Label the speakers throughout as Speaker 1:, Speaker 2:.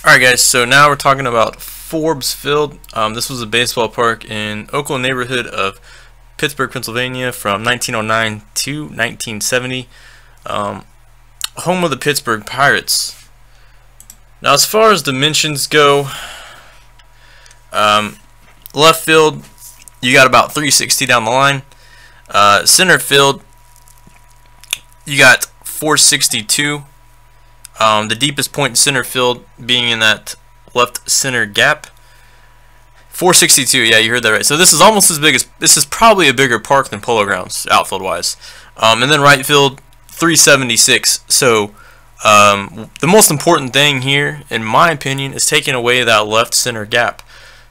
Speaker 1: Alright guys, so now we're talking about Forbes Field. This was a baseball park in Oakland neighborhood of Pittsburgh, Pennsylvania from 1909 to 1970. Home of the Pittsburgh Pirates. Now as far as dimensions go, left field, you got about 360 down the line. Center field, you got 462. The deepest point in center field being in that left center gap. 462, yeah, you heard that right. So this is almost as big as, this is probably a bigger park than Polo Grounds, outfield wise. And then right field, 376. So the most important thing here, in my opinion, is taking away that left center gap.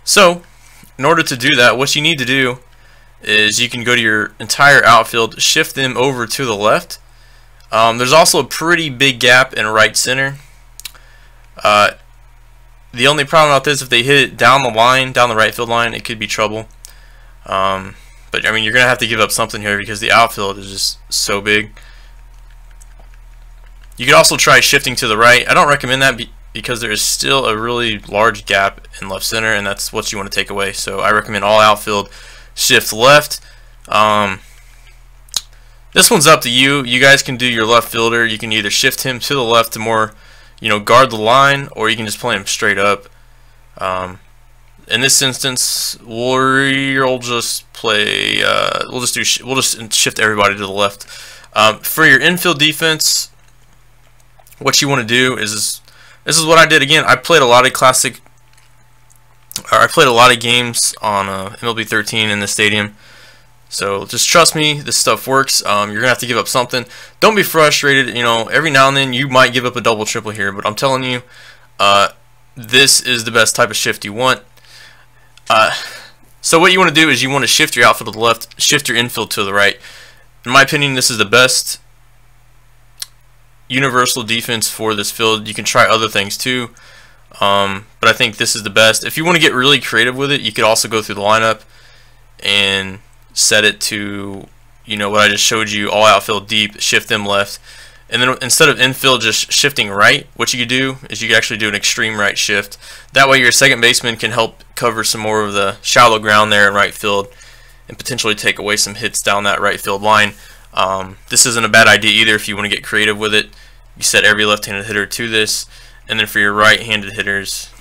Speaker 1: So in order to do that, what you need to do is you can go to your entire outfield, shift them over to the left. There's also a pretty big gap in right center. The only problem about this, if they hit it down the line, down the right field line, it could be trouble. But I mean, you're gonna have to give up something here because the outfield is just so big. You could also try shifting to the right. I don't recommend that because there is still a really large gap in left center, and that's what you want to take away. So I recommend all outfield shift left. This one's up to you. You guys can do your left fielder. You can either shift him to the left to more, guard the line, or you can just play him straight up. In this instance, we'll just play. We'll just shift everybody to the left. For your infield defense, what you want to do is this is what I did again. I played a lot of games on MLB 13 in the stadium. So just trust me, this stuff works. You're gonna have to give up something. Don't be frustrated. Every now and then you might give up a double, triple here, but I'm telling you, this is the best type of shift you want. So what you want to do is you want to shift your outfield to the left, shift your infield to the right. In my opinion, this is the best universal defense for this field. You can try other things too, but I think this is the best. If you want to get really creative with it, you could also go through the lineup and set it to what I just showed you, all outfield deep, shift them left, and then instead of infield just shifting right, what you could do is you could actually do an extreme right shift. That way your second baseman can help cover some more of the shallow ground there in right field and potentially take away some hits down that right field line. This isn't a bad idea either if you want to get creative with it. You set every left-handed hitter to this, and then for your right-handed hitters,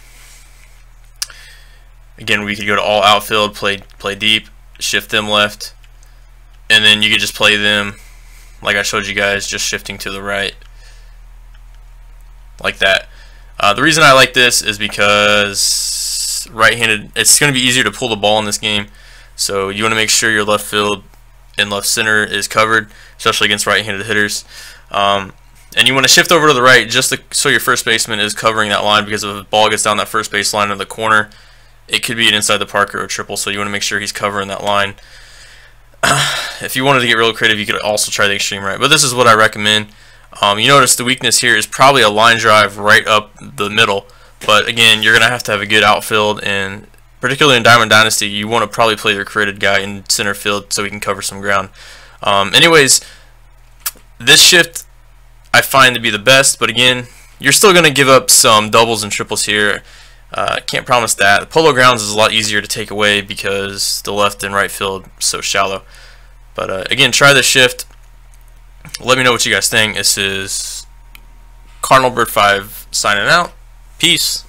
Speaker 1: again, we could go to all outfield, play deep, shift them left, and then you could just play them like I showed you guys, just shifting to the right like that. The reason I like this is because right-handed, it's going to be easier to pull the ball in this game, so you want to make sure your left field and left center is covered, especially against right-handed hitters. And you want to shift over to the right just so your first baseman is covering that line, because if the ball gets down that first base line in the corner, it could be an inside the park or a triple, so you want to make sure he's covering that line. If you wanted to get real creative, you could also try the extreme right, but this is what I recommend. You notice the weakness here is probably a line drive right up the middle, but again, you're going to have a good outfield, and particularly in Diamond Dynasty, you want to probably play your created guy in center field so he can cover some ground. Anyways, this shift I find to be the best, but again, you're still going to give up some doubles and triples here. Can't promise that. The Polo Grounds is a lot easier to take away because the left and right field is so shallow. But again, try this shift. Let me know what you guys think. This is Cardinalbird5 signing out. Peace.